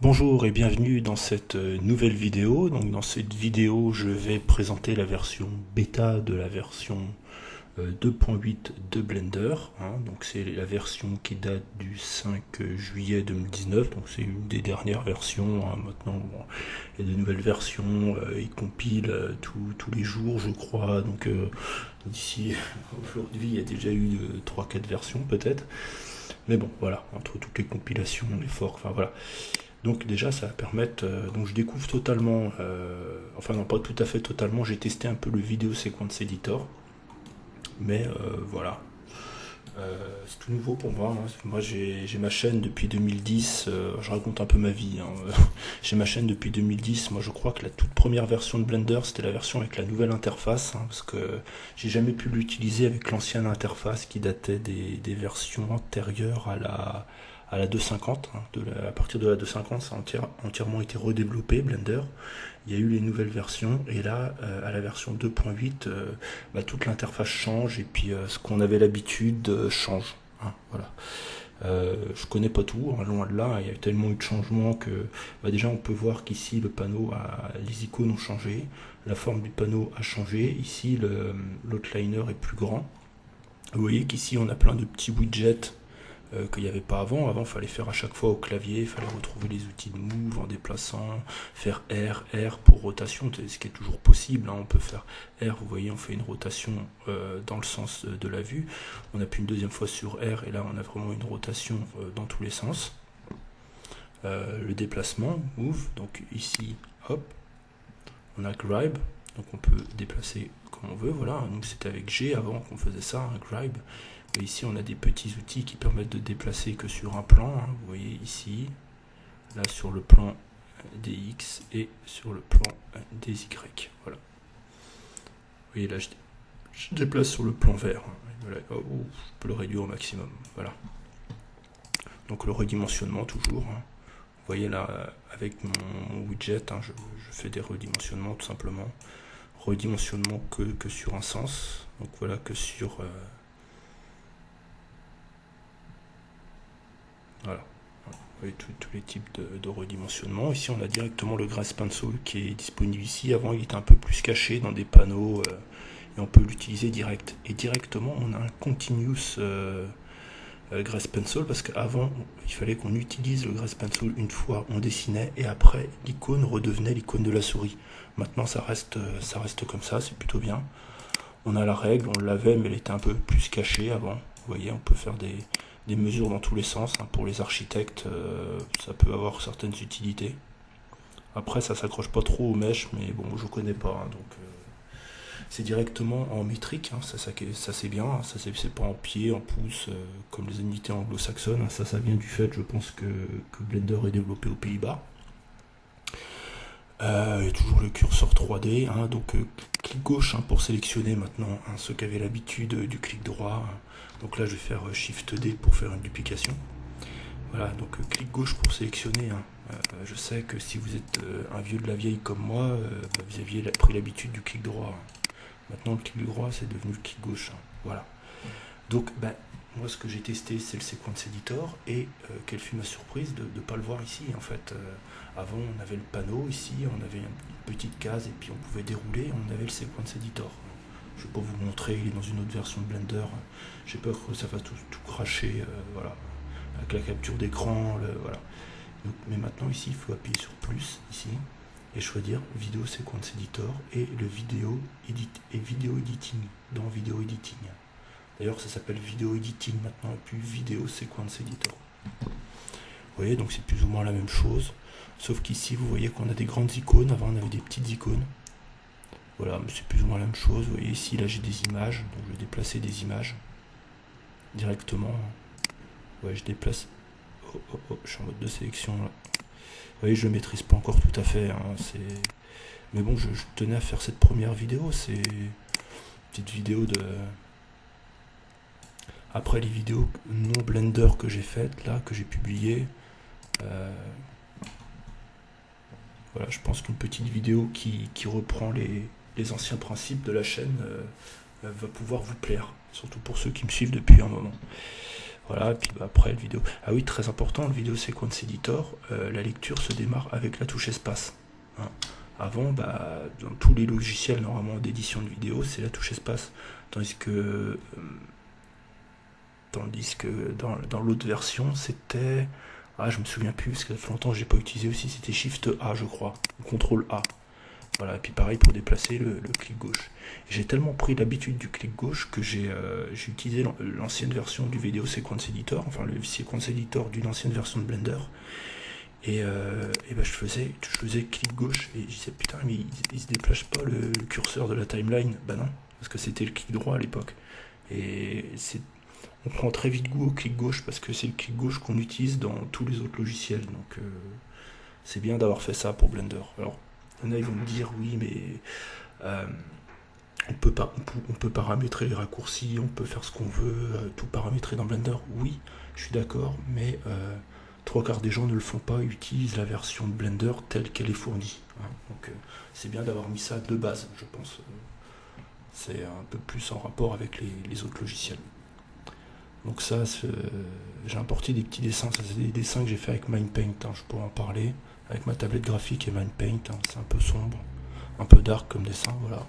Bonjour et bienvenue dans cette nouvelle vidéo. Donc dans cette vidéo, je vais présenter la version bêta de la version 2.8 de Blender. Donc c'est la version qui date du 5 juillet 2019. Donc c'est une des dernières versions. Maintenant, bon, il y a de nouvelles versions. Ils compilent tous les jours, je crois. Donc d'ici aujourd'hui, il y a déjà eu 3-4 versions peut-être. Mais bon, voilà, entre toutes les compilations, les forks, enfin voilà. Donc déjà ça va permettre, donc je découvre totalement, enfin non pas tout à fait totalement, j'ai testé un peu le Video Sequence Editor, mais voilà, c'est tout nouveau pour moi. Moi j'ai ma chaîne depuis 2010, je raconte un peu ma vie. J'ai ma chaîne depuis 2010, moi je crois que la toute première version de Blender c'était la version avec la nouvelle interface, parce que j'ai jamais pu l'utiliser avec l'ancienne interface qui datait des versions antérieures à la 250. À partir de la 250, ça a entièrement été redéveloppé, Blender. Il y a eu les nouvelles versions, et là, à la version 2.8, toute l'interface change, et puis ce qu'on avait l'habitude change. Voilà. Je connais pas tout, loin de là, il y a tellement eu de changements que déjà on peut voir qu'ici les icônes ont changé, la forme du panneau a changé, ici l'outliner est plus grand. Vous voyez qu'ici on a plein de petits widgets qu'il n'y avait pas avant. Avant, il fallait faire à chaque fois au clavier, il fallait retrouver les outils de move en déplaçant, faire R pour rotation, ce qui est toujours possible. On peut faire R, vous voyez, on fait une rotation dans le sens de la vue. On appuie une deuxième fois sur R, et là, on a vraiment une rotation dans tous les sens. Le déplacement, move, donc ici, hop, on a grab, donc on peut déplacer comme on veut, voilà. Donc c'était avec G avant qu'on faisait ça, grab. Et ici on a des petits outils qui permettent de déplacer que sur un plan, vous voyez ici, là sur le plan des X et sur le plan des Y, voilà. Vous voyez là je déplace sur le plan vert, voilà. Je peux le réduire au maximum, voilà. Donc le redimensionnement toujours, vous voyez là avec mon widget, je fais des redimensionnements tout simplement. Redimensionnement que sur un sens, donc voilà, que sur voilà. Vous voyez tous les types de redimensionnement. Ici on a directement le Grass Pencil qui est disponible ici. Avant il était un peu plus caché dans des panneaux, et on peut l'utiliser direct. Et directement on a un continuous Grass Pencil, parce qu'avant il fallait qu'on utilise le Grass Pencil une fois, on dessinait, et après l'icône redevenait l'icône de la souris. Maintenant ça reste comme ça, c'est plutôt bien. On a la règle, on l'avait, mais elle était un peu plus cachée avant. Vous voyez, on peut faire des mesures dans tous les sens. Pour les architectes, ça peut avoir certaines utilités. Après, ça s'accroche pas trop aux mèches, mais bon, je connais pas, donc c'est directement en métrique. Ça c'est bien. Ça c'est pas en pied, en pouce, comme les unités anglo-saxonnes. Ça vient du fait, je pense, que Blender est développé aux Pays-Bas. Il y a toujours le curseur 3D, donc clic gauche pour sélectionner maintenant, ceux qui avaient l'habitude du clic droit. Donc là je vais faire Shift D pour faire une duplication. Voilà, donc clic gauche pour sélectionner. Je sais que si vous êtes un vieux de la vieille comme moi, vous aviez pris l'habitude du clic droit. Maintenant le clic droit c'est devenu le clic gauche. Voilà. Donc moi ce que j'ai testé c'est le Sequence Editor, et quelle fut ma surprise de ne pas le voir ici en fait. Avant on avait le panneau ici, on avait une petite case et puis on pouvait dérouler, on avait le Sequence Editor. Je ne vais pas vous montrer, il est dans une autre version de Blender, j'ai peur que ça fasse tout cracher, voilà, avec la capture d'écran, voilà. Donc, mais maintenant ici il faut appuyer sur plus ici et choisir Video Sequence Editor et le vidéo editing dans Video Editing. D'ailleurs, ça s'appelle Video Editing maintenant, et puis Video Sequence Editor. Vous voyez, donc c'est plus ou moins la même chose. Sauf qu'ici, vous voyez qu'on a des grandes icônes. Avant, on avait des petites icônes. Voilà, mais c'est plus ou moins la même chose. Vous voyez, ici, là, j'ai des images. Donc, je vais déplacer des images directement. Ouais, je déplace. Je suis en mode de sélection, là. Vous voyez, je ne maîtrise pas encore tout à fait. Mais bon, je tenais à faire cette première vidéo. C'est une petite vidéo de... Après les vidéos non Blender que j'ai faites, là, que j'ai publiées, voilà, je pense qu'une petite vidéo qui reprend les anciens principes de la chaîne va pouvoir vous plaire, surtout pour ceux qui me suivent depuis un moment. Voilà, et puis bah, après le vidéo. Ah oui, très important, le vidéo sequence editor, la lecture se démarre avec la touche espace. Hein. Avant, bah, dans tous les logiciels normalement d'édition de vidéo, c'est la touche espace. Tandis que dans l'autre version, c'était... Ah, je me souviens plus, parce que ça fait longtemps que j'ai pas utilisé aussi, c'était Shift A, je crois, ou CTRL A. Voilà, et puis pareil pour déplacer le clic gauche. J'ai tellement pris l'habitude du clic gauche que j'ai utilisé l'ancienne version du Video Sequence Editor, enfin le Sequence Editor d'une ancienne version de Blender. Et bah, je faisais clic gauche et je disais putain mais il se déplace pas le curseur de la timeline. Bah non, parce que c'était le clic droit à l'époque. Et on prend très vite goût au clic gauche parce que c'est le clic gauche qu'on utilise dans tous les autres logiciels. Donc c'est bien d'avoir fait ça pour Blender. Alors, il y en a, ils vont me dire oui mais on peut paramétrer les raccourcis, on peut faire ce qu'on veut, tout paramétrer dans Blender. Oui, je suis d'accord, mais trois quarts des gens ne le font pas, ils utilisent la version de Blender telle qu'elle est fournie. Hein. Donc c'est bien d'avoir mis ça de base, je pense. C'est un peu plus en rapport avec les autres logiciels. Donc ça, j'ai importé des petits dessins, ça c'est des dessins que j'ai fait avec MindPaint, hein, je pourrais en parler, avec ma tablette graphique et MindPaint, hein, c'est un peu sombre, un peu dark comme dessin, voilà.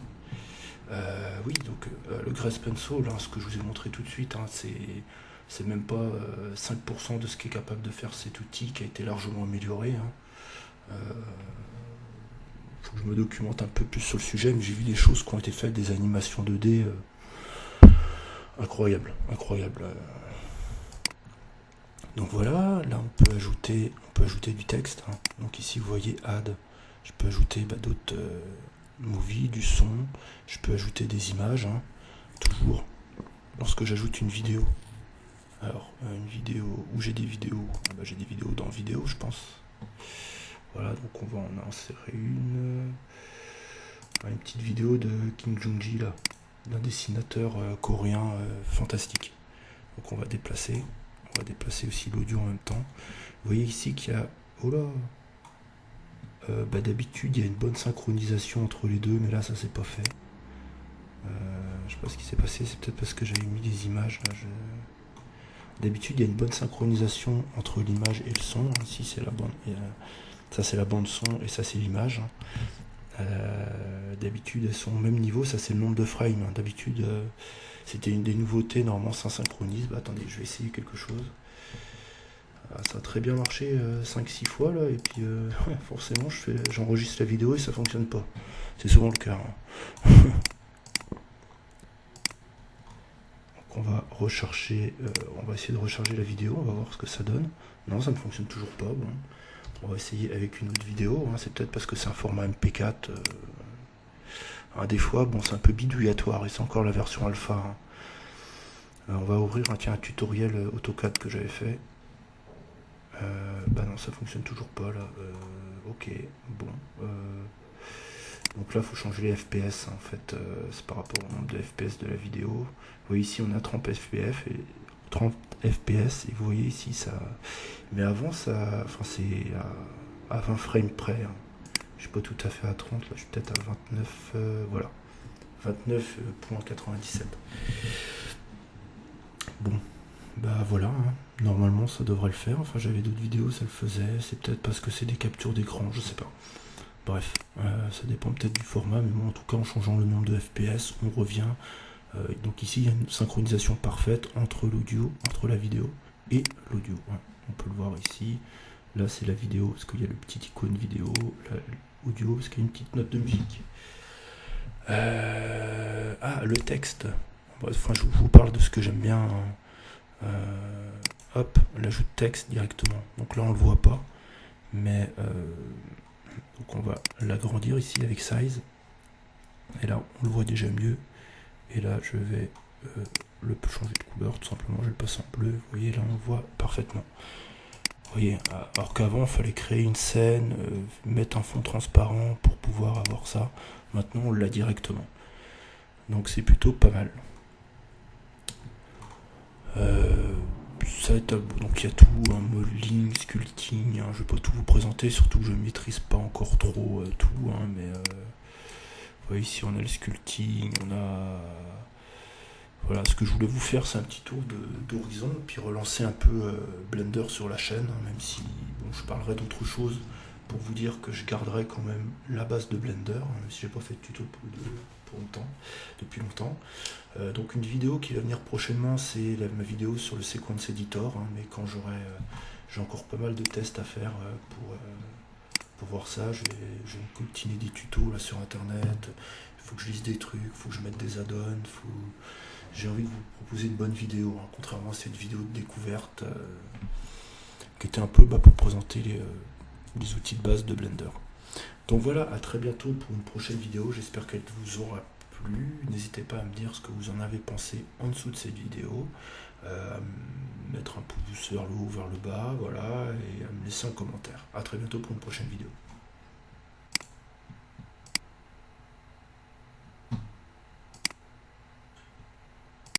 Oui, donc le Grace Pencil, hein, ce que je vous ai montré tout de suite, hein, c'est même pas 5% de ce qu'est capable de faire cet outil qui a été largement amélioré. Hein. Faut que je me documente un peu plus sur le sujet, mais j'ai vu des choses qui ont été faites, des animations 2D incroyables. Donc voilà, là on peut ajouter du texte. Hein. Donc ici vous voyez add, je peux ajouter d'autres movie, du son, je peux ajouter des images, hein, toujours lorsque j'ajoute une vidéo. Alors, une vidéo, où j'ai des vidéos, j'ai des vidéos dans vidéo, je pense. Voilà, donc on va en insérer une petite vidéo de Kim Jong-ji, là, d'un dessinateur coréen fantastique. Donc on va déplacer aussi l'audio en même temps. Vous voyez ici qu'il y a, oh là, d'habitude il y a une bonne synchronisation entre les deux, mais là ça s'est pas fait. Je sais pas ce qui s'est passé, c'est peut-être parce que j'avais mis des images là. D'habitude il y a une bonne synchronisation entre l'image et le son. Ici c'est la bande, ça c'est la bande son et ça c'est l'image. D'habitude elles sont au même niveau, ça c'est le nombre de frames. D'habitude c'était une des nouveautés, normalement ça synchronise. Attendez, je vais essayer quelque chose. Ça a très bien marché 5-6 fois là, et puis forcément j'enregistre la vidéo et ça fonctionne pas. C'est souvent le cas. Hein. Donc on va recharger, on va essayer de recharger la vidéo, on va voir ce que ça donne. Non, ça ne fonctionne toujours pas. Bon. On va essayer avec une autre vidéo, hein. C'est peut-être parce que c'est un format MP4. Des fois, bon, c'est un peu bidouillatoire et c'est encore la version alpha. Hein. On va ouvrir un tutoriel AutoCAD que j'avais fait. Non, ça fonctionne toujours pas là. Ok, bon. Donc là, il faut changer les FPS. Hein, en fait, c'est par rapport au nombre de FPS de la vidéo. Vous voyez ici, on a 30 FPS et vous voyez ici ça. Mais avant, ça, enfin, c'est à 20 frames près. Hein. Je suis pas tout à fait à 30. Là, je suis peut-être à 29. Voilà, 29.97. Bon. Voilà, hein. Normalement ça devrait le faire, enfin j'avais d'autres vidéos, ça le faisait, c'est peut-être parce que c'est des captures d'écran, je sais pas. Bref, ça dépend peut-être du format, mais bon en tout cas en changeant le nombre de FPS, on revient. Donc ici il y a une synchronisation parfaite entre l'audio, entre la vidéo et l'audio. Hein. On peut le voir ici, là c'est la vidéo, parce qu'il y a le petit icône vidéo, l'audio, parce qu'il y a une petite note de musique. Le texte, enfin je vous parle de ce que j'aime bien. Hein. Hop, l'ajout de texte directement. Donc là on le voit pas, mais donc on va l'agrandir ici avec size. Et là on le voit déjà mieux. Et là je vais le changer de couleur tout simplement. Je vais le passer en bleu. Vous voyez là on le voit parfaitement. Vous voyez, alors qu'avant il fallait créer une scène, mettre un fond transparent pour pouvoir avoir ça. Maintenant on l'a directement. Donc c'est plutôt pas mal. Donc il y a tout, hein, modeling, sculpting, hein, je vais pas tout vous présenter, surtout que je maîtrise pas encore trop tout, hein, mais vous voyez ici on a le sculpting, on a Voilà, ce que je voulais vous faire, c'est un petit tour d'horizon, puis relancer un peu Blender sur la chaîne, hein, même si bon, je parlerai d'autre chose pour vous dire que je garderai quand même la base de Blender, hein, même si j'ai pas fait de tuto pour longtemps, depuis longtemps. Donc une vidéo qui va venir prochainement, c'est ma vidéo sur le Sequence Editor, hein, mais quand j'ai encore pas mal de tests à faire pour voir ça, je vais continuer des tutos là sur internet. Il faut que je lise des trucs, il faut que je mette des add-ons, j'ai envie de vous proposer une bonne vidéo, hein, contrairement à cette vidéo de découverte qui était un peu pour présenter les outils de base de Blender. Donc voilà, à très bientôt pour une prochaine vidéo, j'espère qu'elle vous aura plu. N'hésitez pas à me dire ce que vous en avez pensé en dessous de cette vidéo, à mettre un pouce vers le haut, vers le bas, voilà, et à me laisser un commentaire. À très bientôt pour une prochaine vidéo.